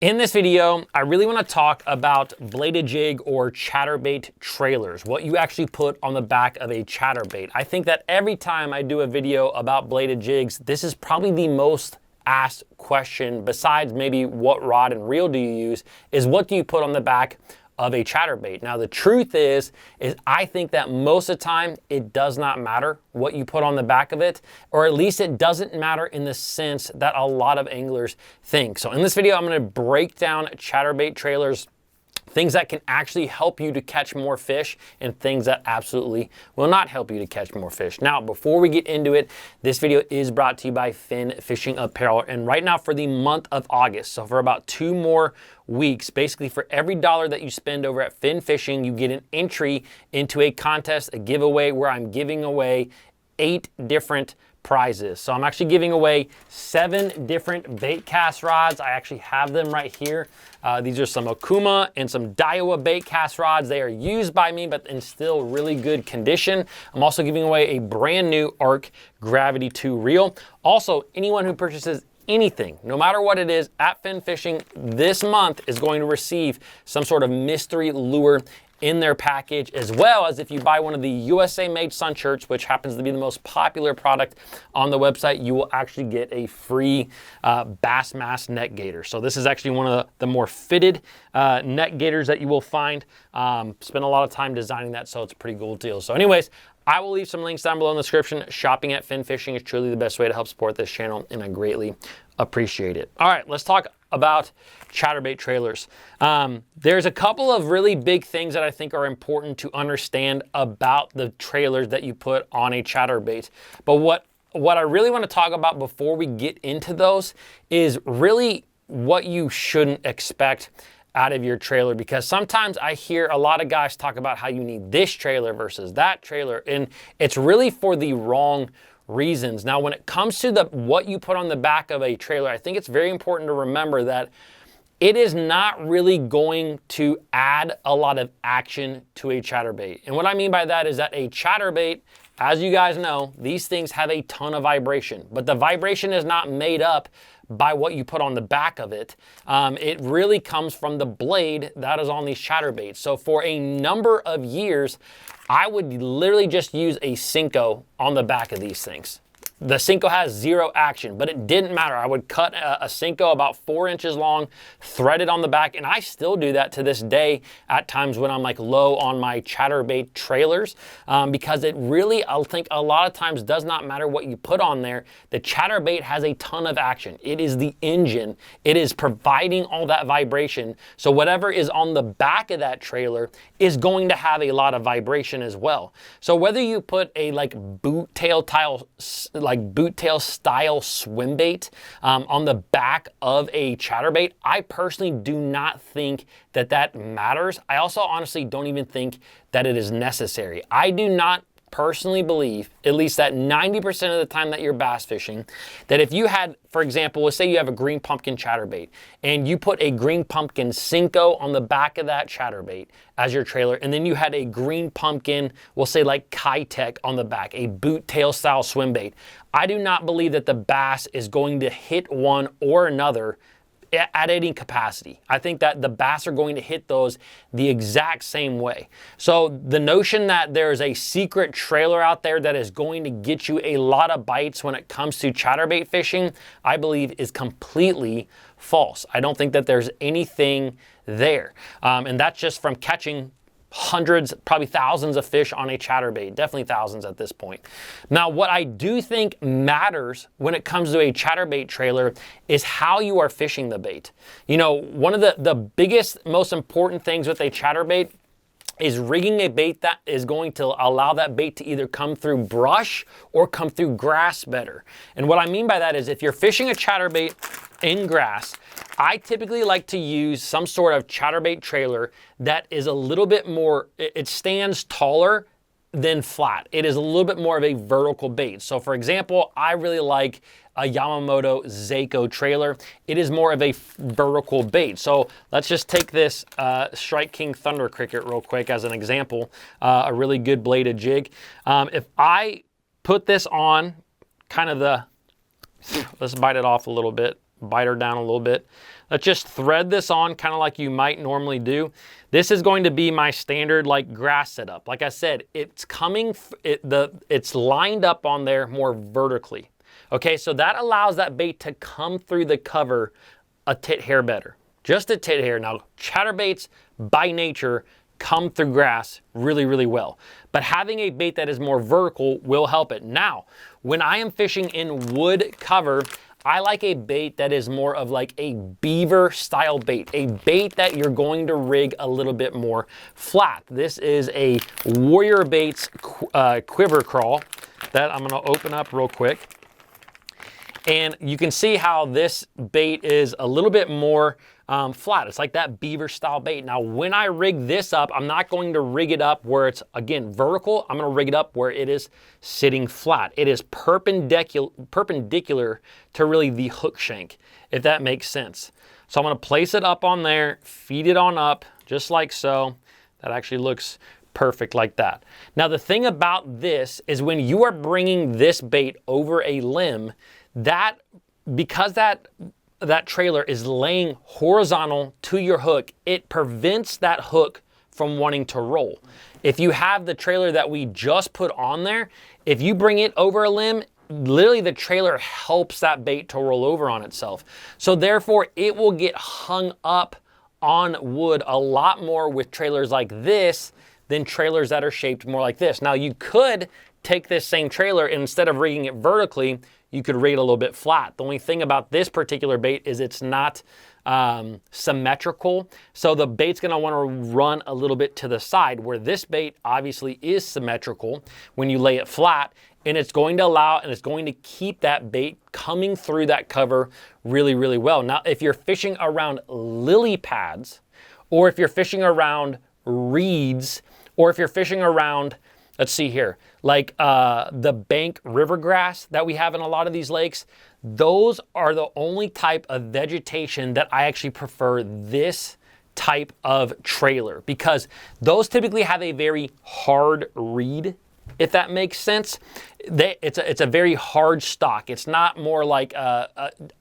In this video, I really want to talk about bladed jig or chatterbait trailers, what you actually put on the back of a chatterbait. I think that every time I do a video about bladed jigs, this is probably the most asked question, besides maybe what rod and reel do you use, is what do you put on the back of a chatterbait. Now the truth is I think that most of the time it does not matter what you put on the back of it, or at least it doesn't matter in the sense that a lot of anglers think. So in this video, I'm gonna break down chatterbait trailers, things that can actually help you to catch more fish and things that absolutely will not help you to catch more fish. Now, before we get into it, this video is brought to you by Fin Fishing Apparel. And right now for the month of August, so for about 2 more weeks, basically for every $1 that you spend over at Fin Fishing, you get an entry into a contest, a giveaway where I'm giving away 8 different prizes. So I'm actually giving away 7 different bait cast rods. I actually have them right here. These are some Okuma and some Daiwa bait cast rods. They are used by me, but in still really good condition. I'm also giving away a brand new Arc Gravity 2 reel. Also, anyone who purchases anything, no matter what it is, at Fin Fishing this month is going to receive some sort of mystery lure in their package, as well as if you buy one of the USA made sun shirts, which happens to be the most popular product on the website, you will actually get a free Bassmaster net gator. So this is actually one of the more fitted net gators that you will find. Spent a lot of time designing that, so it's a pretty cool deal. So anyways, I will leave some links down below in the description. Shopping at Fin Fishing is truly the best way to help support this channel, and I greatly appreciate it. All right, let's talk about chatterbait trailers. There's a couple of really big things that I think are important to understand about the trailers that you put on a chatterbait. But what I really want to talk about before we get into those is really what you shouldn't expect out of your trailer, because sometimes I hear a lot of guys talk about how you need this trailer versus that trailer, and it's really for the wrong reasons. Now, when it comes to what you put on the back of a trailer, I think it's very important to remember that it is not really going to add a lot of action to a chatterbait. And what I mean by that is that a chatterbait, as you guys know, these things have a ton of vibration, but the vibration is not made up by what you put on the back of it. It really comes from the blade that is on these chatterbaits. So for a number of years, I would literally just use a Senko on the back of these things. The Senko has 0 action, but it didn't matter. I would cut a Senko about 4 inches long, thread it on the back, and I still do that to this day at times when I'm like low on my chatterbait trailers, because it really, I think a lot of times does not matter what you put on there. The chatterbait has a ton of action. It is the engine. It is providing all that vibration. So whatever is on the back of that trailer is going to have a lot of vibration as well. So whether you put a boot tail style swim bait on the back of a chatterbait, I personally do not think that matters. I also honestly don't even think that it is necessary. I do not personally believe, at least that 90% of the time that you're bass fishing, that if you had, for example, let's say you have a green pumpkin chatterbait and you put a green pumpkin Senko on the back of that chatterbait as your trailer, and then you had a green pumpkin, we'll say like Kitech on the back, a boot tail style swim bait, I do not believe that the bass is going to hit one or another at any capacity. I think that the bass are going to hit those the exact same way. So the notion that there's a secret trailer out there that is going to get you a lot of bites when it comes to chatterbait fishing, I believe is completely false. I don't think that there's anything there. And that's just from catching hundreds, probably thousands of fish on a chatterbait, definitely thousands at this point. Now, what I do think matters when it comes to a chatterbait trailer is how you are fishing the bait. You know, one of the biggest, most important things with a chatterbait is rigging a bait that is going to allow that bait to either come through brush or come through grass better. And what I mean by that is if you're fishing a chatterbait in grass, I typically like to use some sort of chatterbait trailer that is a little bit more, it stands taller than flat. It is a little bit more of a vertical bait. So for example, I really like a Yamamoto Seiko trailer. It is more of a vertical bait. So let's just take this Strike King Thunder Cricket real quick as an example, a really good bladed jig. If I put this on kind of the, let's bite it off a little bit, bite her down a little bit. Let's just thread this on kind of like you might normally do. This is going to be my standard like grass setup. Like I said, it's it's lined up on there more vertically. Okay, so that allows that bait to come through the cover a tit hair better. Just a tit hair. Now, chatterbaits by nature come through grass really, really well. But having a bait that is more vertical will help it. Now, when I am fishing in wood cover, I like a bait that is more of like a beaver style bait, a bait that you're going to rig a little bit more flat. This is a Warrior Baits quiver crawl that I'm gonna open up real quick. And you can see how this bait is a little bit more flat. It's like that beaver style bait. Now, when I rig this up, I'm not going to rig it up where it's, again, vertical. I'm gonna rig it up where it is sitting flat. It is perpendicular to really the hook shank, if that makes sense. So I'm gonna place it up on there, feed it on up, just like so. That actually looks perfect like that. Now, the thing about this is when you are bringing this bait over a limb, because that trailer is laying horizontal to your hook, it prevents that hook from wanting to roll. If you have the trailer that we just put on there, if you bring it over a limb, literally the trailer helps that bait to roll over on itself. So therefore, it will get hung up on wood a lot more with trailers like this than trailers that are shaped more like this. Now, you could take this same trailer and instead of rigging it vertically, you could rig it a little bit flat. The only thing about this particular bait is it's not symmetrical. So the bait's gonna wanna run a little bit to the side, where this bait obviously is symmetrical when you lay it flat, and it's going to allow and it's going to keep that bait coming through that cover really, really well. Now, if you're fishing around lily pads, or if you're fishing around reeds, or if you're fishing around, let's see here, like the bank river grass that we have in a lot of these lakes, those are the only type of vegetation that I actually prefer this type of trailer, because those typically have a very hard reed, if that makes sense. It's a very hard stock. It's not more like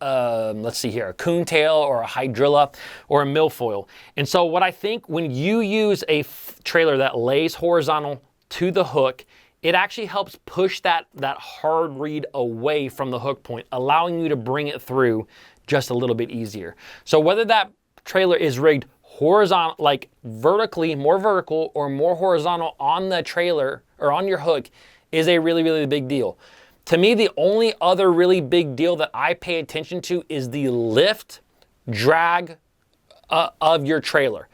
let's see here, a coontail or a hydrilla or a milfoil. And so what I think, when you use a trailer that lays horizontal to the hook, it actually helps push that hard reed away from the hook point, allowing you to bring it through just a little bit easier. So whether that trailer is rigged horizontal, like vertically, more vertical, or more horizontal on the trailer or on your hook, is a really, really big deal. To me, the only other really big deal that I pay attention to is the lift, drag of your trailer.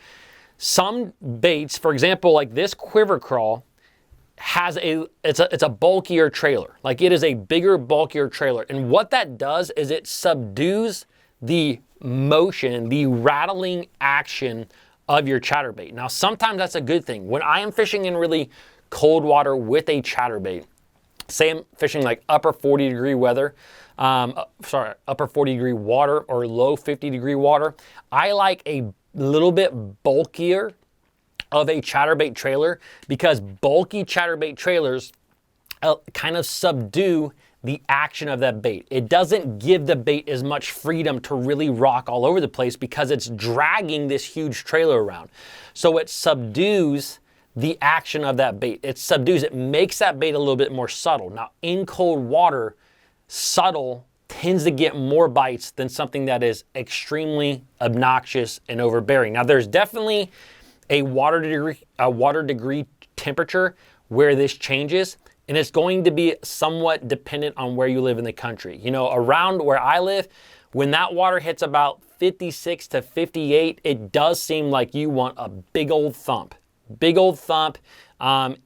Some baits, for example, like this quiver crawl, it's a bulkier trailer. Like, it is a bigger, bulkier trailer. And what that does is it subdues the motion, the rattling action of your chatterbait. Now, sometimes that's a good thing. When I am fishing in really cold water with a chatterbait, say I'm fishing like upper 40 degree weather, upper 40 degree water or low 50 degree water, I like a little bit bulkier of a chatterbait trailer, because bulky chatterbait trailers kind of subdue the action of that bait. It doesn't give the bait as much freedom to really rock all over the place because it's dragging this huge trailer around. So it subdues the action of that bait. It makes that bait a little bit more subtle. Now, in cold water, subtle tends to get more bites than something that is extremely obnoxious and overbearing. Now, there's definitely a water degree temperature where this changes, and it's going to be somewhat dependent on where you live in the country. You know, around where I live, when that water hits about 56 to 58, it does seem like you want a big old thump. Big old thump.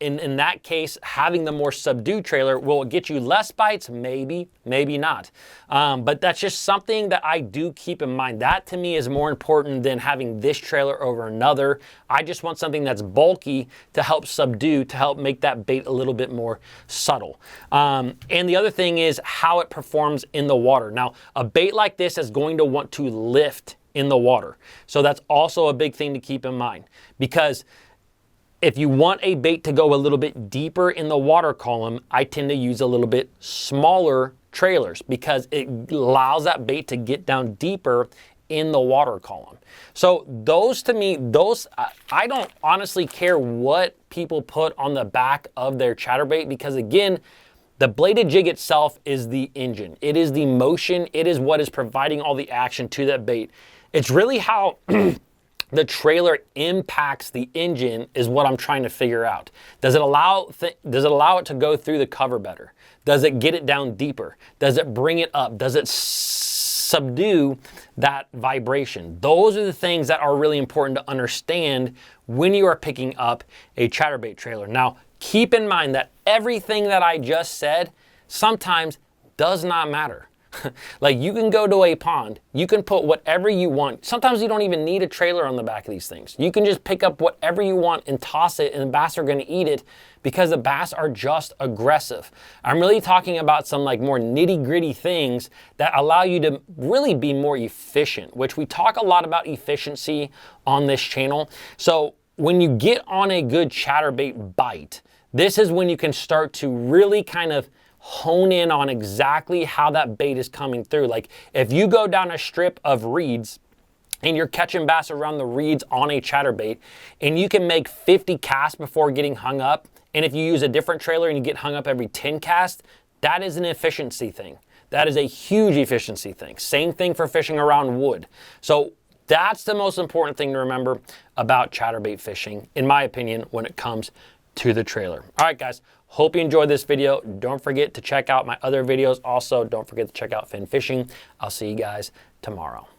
In that case, having the more subdued trailer will get you less bites, maybe, maybe not. But that's just something that I do keep in mind. That to me is more important than having this trailer over another. I just want something that's bulky to help subdue, to help make that bait a little bit more subtle. And the other thing is how it performs in the water. Now, a bait like this is going to want to lift in the water. So that's also a big thing to keep in mind, because if you want a bait to go a little bit deeper in the water column, I tend to use a little bit smaller trailers because it allows that bait to get down deeper in the water column. So those, to me, I don't honestly care what people put on the back of their chatterbait, because again, the bladed jig itself is the engine. It is the motion. It is what is providing all the action to that bait. It's really how the trailer impacts the engine is what I'm trying to figure out. Does it allow it to go through the cover better? Does it get it down deeper? Does it bring it up? Does it subdue that vibration? Those are the things that are really important to understand when you are picking up a chatterbait trailer. Now, keep in mind that everything that I just said sometimes does not matter. Like, you can go to a pond, you can put whatever you want. Sometimes you don't even need a trailer on the back of these things. You can just pick up whatever you want and toss it, and the bass are gonna eat it because the bass are just aggressive. I'm really talking about some like more nitty gritty things that allow you to really be more efficient, which we talk a lot about efficiency on this channel. So when you get on a good chatterbait bite, this is when you can start to really kind of hone in on exactly how that bait is coming through. Like, if you go down a strip of reeds and you're catching bass around the reeds on a chatterbait, and you can make 50 casts before getting hung up, and if you use a different trailer and you get hung up every 10 casts, that is an efficiency thing. That is a huge efficiency thing. Same thing for fishing around wood. So that's the most important thing to remember about chatterbait fishing, in my opinion, when it comes to the trailer. All right, guys, hope you enjoyed this video. Don't forget to check out my other videos. Also, don't forget to check out Fin Fishing. I'll see you guys tomorrow.